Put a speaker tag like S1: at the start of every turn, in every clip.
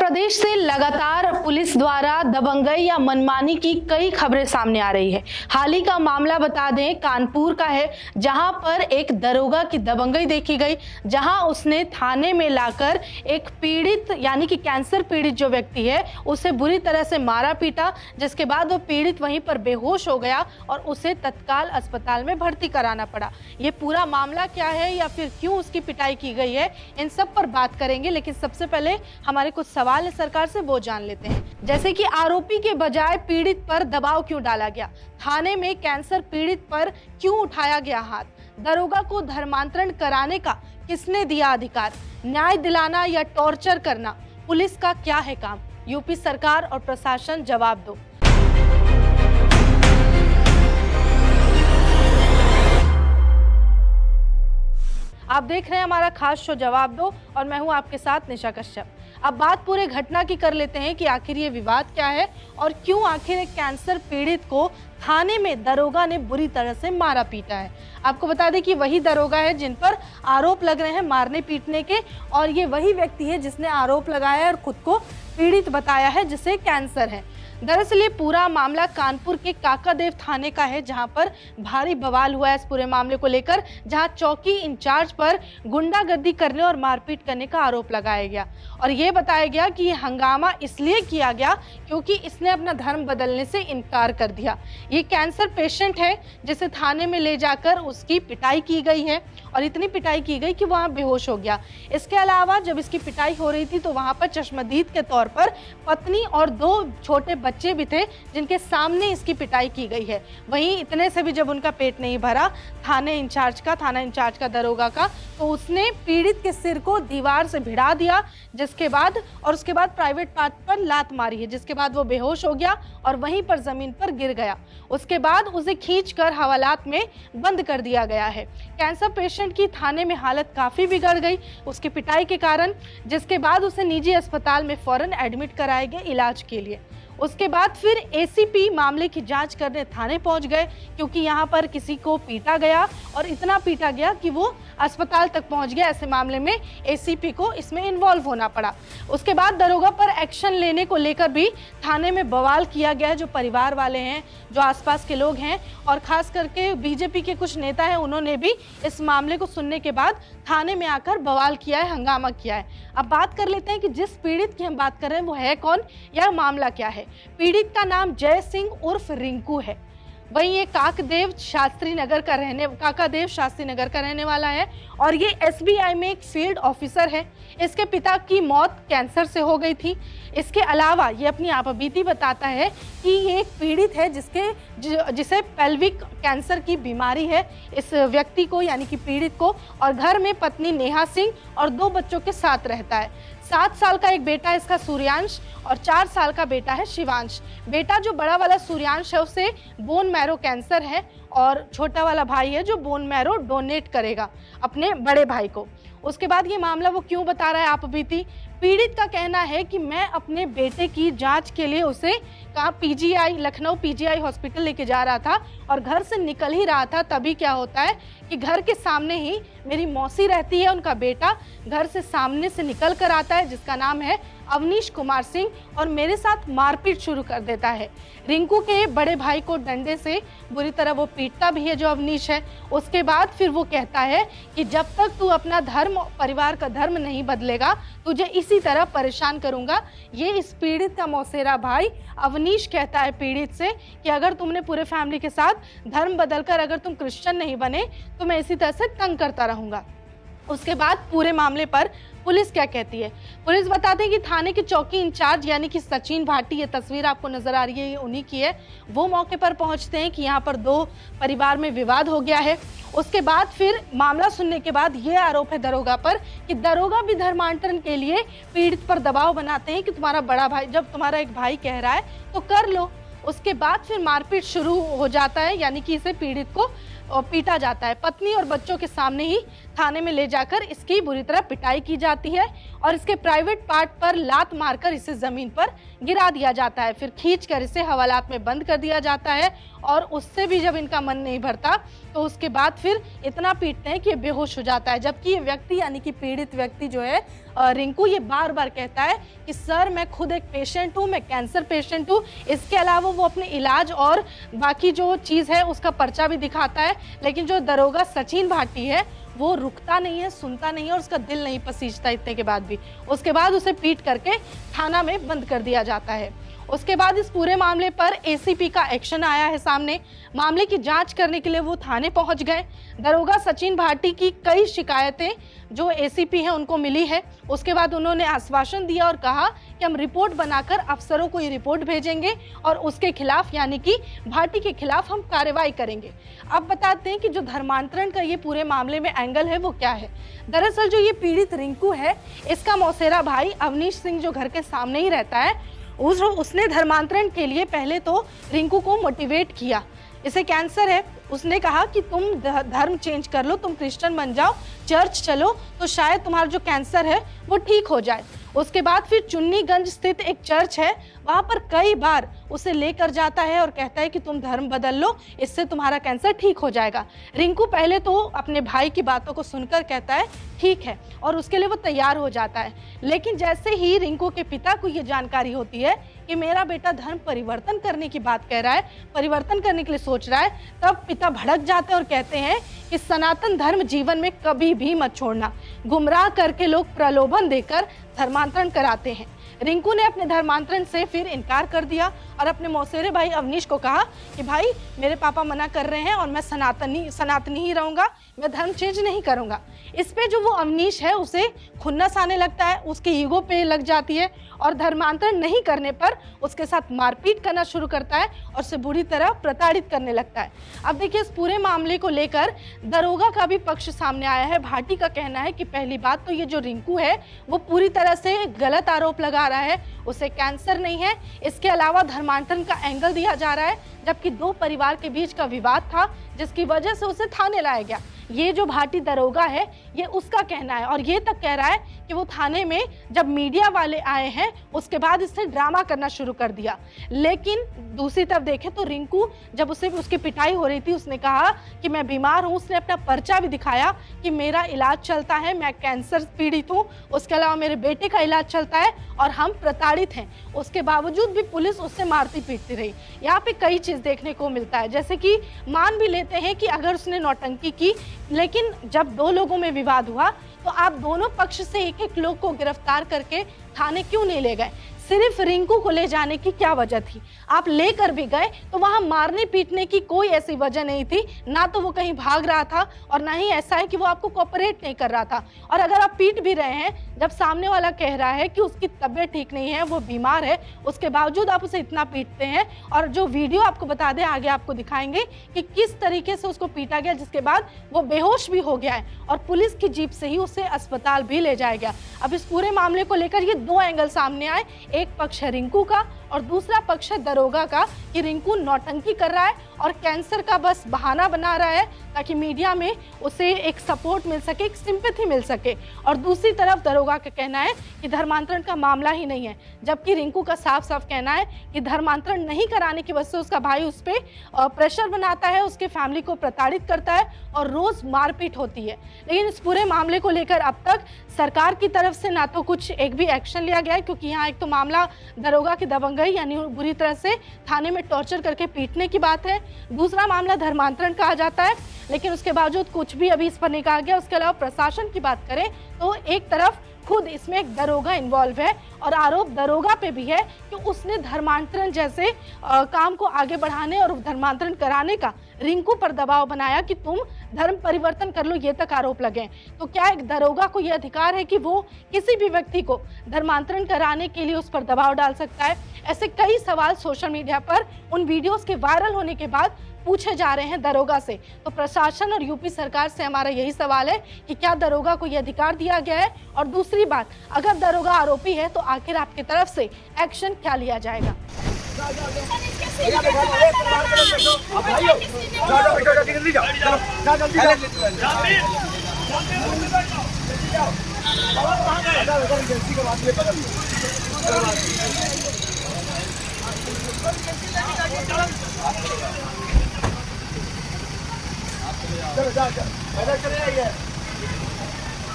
S1: प्रदेश से लगातार पुलिस द्वारा दबंगई या मनमानी की कई खबरें सामने आ रही है। हाल ही का मामला बता दें, कानपुर का है, जहां पर एक दरोगा की दबंगई देखी गई, जहां उसने थाने में लाकर एक पीड़ित यानी कि कैंसर पीड़ित जो व्यक्ति है उसे बुरी तरह से मारा पीटा, जिसके बाद वो पीड़ित वहीं पर बेहोश हो गया और उसे तत्काल अस्पताल में भर्ती कराना पड़ा। ये पूरा मामला क्या है या फिर क्यों उसकी पिटाई की गई है, इन सब पर बात करेंगे। लेकिन सबसे पहले हमारे कुछ सवाल है सरकार से, वो जान लेते हैं। जैसे कि आरोपी के बजाय पीड़ित पर दबाव क्यों डाला गया, थाने में कैंसर पीड़ित पर क्यों उठाया गया हाथ, दरोगा को धर्मांतरण कराने का किसने दिया अधिकार, न्याय दिलाना या टॉर्चर करना पुलिस का क्या है काम, यूपी सरकार और प्रशासन जवाब दो। आप देख रहे हैं हमारा खास शो जवाब दो और मैं हूं आपके साथ निशा कश्यप। अब बात पूरे घटना की कर लेते हैं कि आखिर ये विवाद क्या है और क्यों आखिर एक कैंसर पीड़ित को थाने में दरोगा ने बुरी तरह से मारा पीटा है। आपको बता दें कि वही दरोगा है जिन पर आरोप लग रहे हैं मारने पीटने के, और ये वही व्यक्ति है जिसने आरोप लगाया है और खुद को पीड़ित बताया है जिसे कैंसर है। दरअसल ये पूरा मामला कानपुर के काकादेव थाने का है, जहां पर भारी बवाल हुआ है इस पूरे मामले को लेकर, जहां चौकी इंचार्ज पर गुंडागर्दी करने और मारपीट करने का आरोप लगाया गया और ये बताया गया कि ये हंगामा इसलिए किया गया क्योंकि इसने अपना धर्म बदलने से इनकार कर दिया। ये कैंसर पेशेंट है जिसे थाने में ले जाकर उसकी पिटाई की गई है और इतनी पिटाई की गई कि वहाँ बेहोश हो गया। इसके अलावा जब इसकी पिटाई हो रही थी तो वहाँ पर चश्मदीद के तौर पर पत्नी और दो छोटे बच्चे भी थे जिनके सामने इसकी पिटाई की गई है। वहीं इतने से भी जब उनका पेट नहीं भरा थाना इंचार्ज का दरोगा का, तो उसने पीड़ित के सिर को दीवार से भिड़ा दिया, जिसके बाद और उसके बाद प्राइवेट पार्ट पर लात मारी है, जिसके बाद वो बेहोश हो गया और वहीं पर जमीन पर गिर गया। उसके बाद उसे खींचकर हवालात में बंद कर दिया गया है। कैंसर पेशेंट की थाने में हालत काफी बिगड़ गई उसकी पिटाई के कारण, जिसके बाद उसे निजी अस्पताल में फौरन एडमिट कराया गया इलाज के लिए। उसके बाद फिर एसीपी मामले की जांच करने थाने पहुंच गए क्योंकि यहां पर किसी को पीटा गया और इतना पीटा गया कि वो अस्पताल तक पहुंच गया। ऐसे मामले में एसीपी को इसमें इन्वॉल्व होना पड़ा। उसके बाद दरोगा पर एक्शन लेने को लेकर भी थाने में बवाल किया गया है। जो परिवार वाले हैं, जो आसपास के लोग हैं और खास करके बीजेपी के कुछ नेता हैं, उन्होंने भी इस मामले को सुनने के बाद थाने में आकर बवाल किया है, हंगामा किया है। अब बात कर लेते हैं कि जिस पीड़ित की हम बात कर रहे हैं वो है कौन, यह मामला क्या है। पीड़ित का नाम जय सिंह उर्फ रिंकू है। वहीं ये काकादेव शास्त्री नगर का रहने वाला है और ये एसबीआई में एक फील्ड ऑफिसर है। इसके पिता की मौत कैंसर से हो गई थी। इसके अलावा ये अपनी आपबीती बताता है कि ये एक पीड़ित है जिसे पेल्विक कैंसर की बीमारी है, इस व्यक्ति को यानी कि पीड़ित को, और घर में पत्नी नेहा सिंह और 2 बच्चों के साथ रहता है। 7 साल का एक बेटा है इसका सूर्यांश और 4 साल का बेटा है शिवांश। बेटा जो बड़ा वाला सूर्यांश है उसे बोन मैरो कैंसर है और छोटा वाला भाई है जो बोन मैरो डोनेट करेगा अपने बड़े भाई को। उसके बाद ये मामला वो क्यों बता रहा है आप बीती, पीड़ित का कहना है कि मैं अपने बेटे की जांच के लिए उसे लखनऊ पीजीआई हॉस्पिटल लेके जा रहा था और घर से निकल ही रहा था, तभी क्या होता है कि घर के सामने ही मेरी मौसी रहती है, उनका बेटा घर से सामने से निकल कर आता है जिसका नाम है अवनीश कुमार सिंह और मेरे साथ मारपीट शुरू कर देता है। रिंकू के बड़े भाई को डंडे से बुरी तरह वो पीटता भी है जो अवनीश है। उसके बाद फिर वो कहता है कि जब तक तू अपना धर्म, परिवार का धर्म नहीं बदलेगा तुझे इसी तरह परेशान करूंगा। ये इस पीड़ित का मौसेरा भाई अवनीश कहता है पीड़ित से कि अगर तुमने पूरे फैमिली के साथ धर्म बदलकर अगर तुम क्रिश्चियन नहीं बने तो मैं इसी तरह से तंग करता रहूंगा। उसके बाद पूरे मामले पर पुलिस क्या कहती है, पुलिस बताते हैं कि थाने के चौकी इंचार्ज यानी कि सचिन भाटी, ये तस्वीर आपको नजर आ रही है ये उन्हीं की है, वो मौके पर पहुंचते हैं कि यहाँ पर 2 परिवार में विवाद हो गया है। उसके बाद फिर मामला सुनने के बाद ये आरोप है दरोगा पर कि दरोगा भी धर्मांतरण के लिए पीड़ित पर दबाव बनाते हैं कि तुम्हारा बड़ा भाई, जब तुम्हारा एक भाई कह रहा है तो कर लो। उसके बाद फिर मारपीट शुरू हो जाता है, यानी कि इसे पीड़ित को पीटा जाता है। पत्नी और बच्चों के सामने ही थाने में ले जाकर इसकी बुरी तरह पिटाई की जाती है और इसके प्राइवेट पार्ट पर लात मारकर इसे जमीन पर गिरा दिया जाता है। फिर खींचकर इसे हवालात में बंद कर दिया जाता है और उससे भी जब इनका मन नहीं भरता तो उसके बाद फिर इतना पीटते हैं कि ये बेहोश हो जाता है। जबकि ये व्यक्ति यानी कि पीड़ित व्यक्ति जो है रिंकू, ये बार बार कहता है कि सर मैं खुद एक पेशेंट हूँ, मैं कैंसर पेशेंट हूँ। इसके अलावा वो अपने इलाज और बाकी जो चीज़ है उसका पर्चा भी दिखाता है, लेकिन जो दरोगा सचिन भाटी है वो रुकता नहीं है, सुनता नहीं है और उसका दिल नहीं पसीजता इतने के बाद भी। उसके बाद उसे पीट करके थाना में बंद कर दिया जाता है। उसके बाद इस पूरे मामले पर एसीपी का एक्शन आया है सामने। मामले की जांच करने के लिए वो थाने पहुंच गए। दरोगा सचिन भाटी की कई शिकायतें जो एसीपी हैं उनको मिली है। उसके बाद उन्होंने आश्वासन दिया और कहा कि हम रिपोर्ट बनाकर अफसरों को ये रिपोर्ट भेजेंगे और उसके खिलाफ यानी कि भाटी के खिलाफ हम कार्रवाई करेंगे। अब बताते हैं कि जो धर्मांतरण का ये पूरे मामले में एंगल है वो क्या है। दरअसल जो ये पीड़ित रिंकू है, इसका मौसेरा भाई अवनीश सिंह जो घर के सामने ही रहता है, उसने धर्मांतरण के लिए पहले तो रिंकू को मोटिवेट किया। इसे कैंसर है, उसने कहा कि तुम धर्म चेंज कर लो, तुम क्रिश्चियन बन जाओ, चर्च चलो तो शायद तुम्हारा जो कैंसर है वो ठीक हो जाए। उसके बाद फिर चुन्नीगंज स्थित एक चर्च है, वहां पर कई बार उसे लेकर जाता है और कहता है कि तुम धर्म बदल लो, इससे तुम्हारा कैंसर ठीक हो जाएगा। रिंकू पहले तो अपने भाई की बातों को सुनकर कहता है ठीक है और उसके लिए वो तैयार हो जाता है। लेकिन जैसे ही रिंकू के पिता को ये जानकारी होती है कि मेरा बेटा धर्म परिवर्तन करने की बात कह रहा है, परिवर्तन करने के लिए सोच रहा है, तब पिता भड़क जाते हैं और कहते हैं कि सनातन धर्म जीवन में कभी भी मत छोड़ना। गुमराह करके लोग प्रलोभन देकर धर्मांतरण कराते हैं। रिंकू ने अपने धर्मांतरण से फिर इनकार कर दिया और अपने मौसेरे भाई अवनीश को कहा कि भाई मेरे पापा मना कर रहे हैं और मैं सनातनी ही रहूंगा, मैं धर्म चेंज नहीं करूंगा। इस पे जो वो अवनीश है उसे खुन्नस आने लगता है, उसके ईगो पे लग जाती है और धर्मांतरण नहीं करने पर उसके साथ मारपीट करना शुरू करता है और उसे बुरी तरह प्रताड़ित करने लगता है। अब देखिए इस पूरे मामले को लेकर दरोगा का भी पक्ष सामने आया है। भाटी का कहना है कि पहली बात तो ये जो रिंकू है वो पूरी तरह से गलत आरोप लगा रहा है, उसे कैंसर नहीं है। इसके अलावा धर्मांतरण का एंगल दिया जा रहा है, जबकि दो परिवार के बीच का विवाद था जिसकी वजह से उसे थाने लाया गया। ये जो भाटी दरोगा है ये उसका कहना है और ये तक कह रहा है कि वो थाने में जब मीडिया वाले आए हैं उसके बाद इसने ड्रामा करना शुरू कर दिया। लेकिन दूसरी तरफ देखें तो रिंकू जब उसे उसकी पिटाई हो रही थी उसने कहा कि मैं बीमार हूँ, उसने अपना पर्चा भी दिखाया कि मेरा इलाज चलता है, मैं कैंसर पीड़ित हूँ, उसके अलावा मेरे बेटे का इलाज चलता है और हम प्रताड़ित हैं। उसके बावजूद भी पुलिस उससे मारती पीटती रही। यहाँ पे कई चीज़ देखने को मिलता है, जैसे कि मान भी लेते हैं कि अगर उसने नौटंकी की, लेकिन जब दो लोगों में विवाद हुआ तो आप दोनों पक्ष से एक एक लोग को गिरफ्तार करके थाने क्यों नहीं ले गए? सिर्फ रिंकू को ले जाने की क्या वजह थी? आप लेकर भी गए तो वहां मारने पीटने की कोई ऐसी वजह नहीं थी, ना तो वो कहीं भाग रहा था और ना ही ऐसा है कि वो आपको कोऑपरेट नहीं कर रहा था। और अगर आप पीट भी रहे हैं, जब सामने वाला कह रहा है कि उसकी तबीयत ठीक नहीं है, वो बीमार है, उसके बावजूद आप उसे इतना पीटते हैं। और जो वीडियो आपको बता दें, आगे आपको दिखाएंगे कि किस तरीके से उसको पीटा गया, जिसके बाद वो बेहोश भी हो गया है और पुलिस की जीप से ही उसे अस्पताल भी ले जाया गया। अब इस पूरे मामले को लेकर ये दो एंगल सामने आए, एक पक्ष है रिंकू का और दूसरा पक्ष है दरोगा का कि रिंकू नौटंकी कर रहा है और कैंसर का बस बहाना बना रहा है ताकि मीडिया में उसे एक सपोर्ट मिल सके, एक सिंपैथी मिल सके। और दूसरी तरफ दरोगा का कहना है कि धर्मांतरण का मामला ही नहीं है, जबकि रिंकू का साफ साफ कहना है कि धर्मांतरण नहीं कराने की वजह से उसका भाई उस पर प्रेशर बनाता है, उसके फैमिली को प्रताड़ित करता है और रोज मारपीट होती है। लेकिन इस पूरे मामले को लेकर अब तक सरकार की तरफ से ना तो कुछ एक भी एक्शन लिया गया है, क्योंकि यहाँ एक तो मामला दरोगा की दबंगई यानी बुरी तरह से थाने में टॉर्चर करके पीटने की बात है, दूसरा मामला धर्मांतरण कहा जाता है, लेकिन उसके बावजूद कुछ भी अभी इस पर नहीं कहा गया। उसके अलावा प्रशासन की बात करें तो एक तरफ खुद इसमें एक दरोगा इन्वॉल्व है और आरोप दरोगा पे भी है कि उसने धर्मांतरण जैसे काम को आगे बढ़ाने और धर्मांतरण कराने का रिंकू पर दबाव बनाया कि तुम धर्म परिवर्तन कर लो, ये तक आरोप लगे। तो क्या एक दरोगा को यह अधिकार है कि वो किसी भी व्यक्ति को धर्मांतरण कराने के लिए उस पर दबाव डाल सकता है? ऐसे कई सवाल सोशल मीडिया पर उन वीडियोस के वायरल होने के बाद पूछे जा रहे हैं दरोगा से। तो प्रशासन और यूपी सरकार से हमारा यही सवाल है कि क्या दरोगा को यह अधिकार दिया गया है? और दूसरी बात, अगर दरोगा आरोपी है तो आखिर आपकी तरफ से एक्शन क्या लिया जाएगा?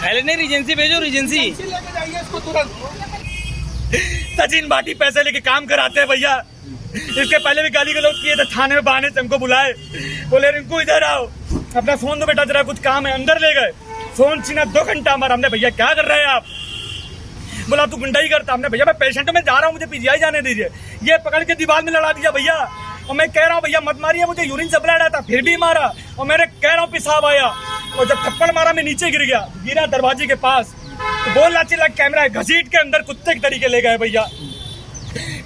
S2: पहले नहीं रिजेंसी भेजो, रिजेंसी
S3: लेके जाइए इसको तुरंत। सचिन भाटी पैसे लेके काम कराते हैं भैया। इसके पहले भी गाली गलौज किए थे, थाने में बहाने से हमको बुलाए, बोले रिंकू इधर आओ, अपना फोन दो बेटा, जरा कुछ काम है। अंदर ले गए, फोन छीना, 2 घंटा हमारा। हमने भैया क्या कर रहे हैं आप? बोला तू गुंडा ही करता। हमने भैया मैं पेशेंट में जा रहा हूँ, मुझे पीजीआई जाने दीजिए। ये पकड़ के दीवार में लड़ा दिया भैया। और मैं कह रहा हूँ भैया मत मारिए मुझे, यूरिन सप्लाई रहा था फिर भी मारा। और मैंने कह रहा हूँ पेशाब आया, और जब थप्पड़ मारा मैं नीचे गिर गया, गिरा दरवाजे के पास। तो बोल रहा चिल्ला कैमरा है, घसीट के अंदर कुत्ते के तरीके ले गए भैया।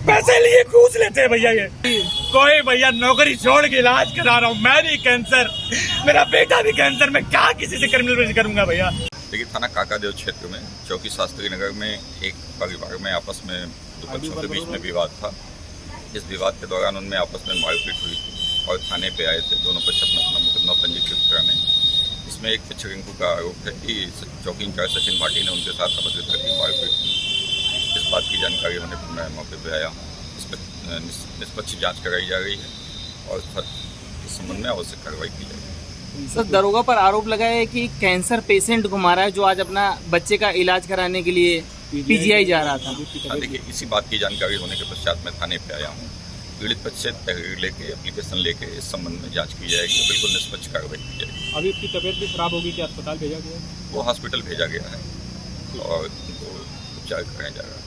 S3: पैसे लिए घूस लेते हैं भैया ये। कोई भैया नौकरी छोड़ के इलाज करा रहा हूँ, मैं भी कैंसर, मेरा बेटा भी कैंसर, मैं क्या किसी से क्रिमिनल करूंगा भैया।
S4: देखिए थाना काकादेव क्षेत्र में चौकी शास्त्री नगर में एक परिवार में आपस में 2 पक्षों के बीच में विवाद था। इस विवाद के दौरान उनमें आपस में मारपीट हुई और थाने पे आए थे दोनों पक्ष अपना अपना मुकदमा पंजीकृत कराने। इसमें एक पक्ष रिंकू का आरोप है कि चौकी इंचार्ज सचिन भाटी ने उनके साथ अभद्र करके मारपीट की। इस बात की जानकारी होने पर मैं मौके पर आया हूँ। इस पर निष्पक्ष जाँच कराई जा रही है और इस संबंध में आवश्यक कार्रवाई की जाएगी।
S2: सर दरोगा पर आरोप लगा है कि कैंसर पेशेंट को मारा है जो आज अपना बच्चे का इलाज कराने के लिए पीजीआई जा रहा था।
S4: हाँ देखिए, इसी बात की जानकारी होने के पश्चात मैं थाने पे आया हूँ। पीड़ित पक्ष से तहरीर लेके एप्लीकेशन लेके इस संबंध में जांच की जाएगी, बिल्कुल निष्पक्ष कार्रवाई की जाएगी।
S5: अभी उसकी तबीयत भी खराब होगी, क्या अस्पताल भेजा गया है?
S4: वो हॉस्पिटल भेजा गया है और उनको उपचार कराया जा रहा है।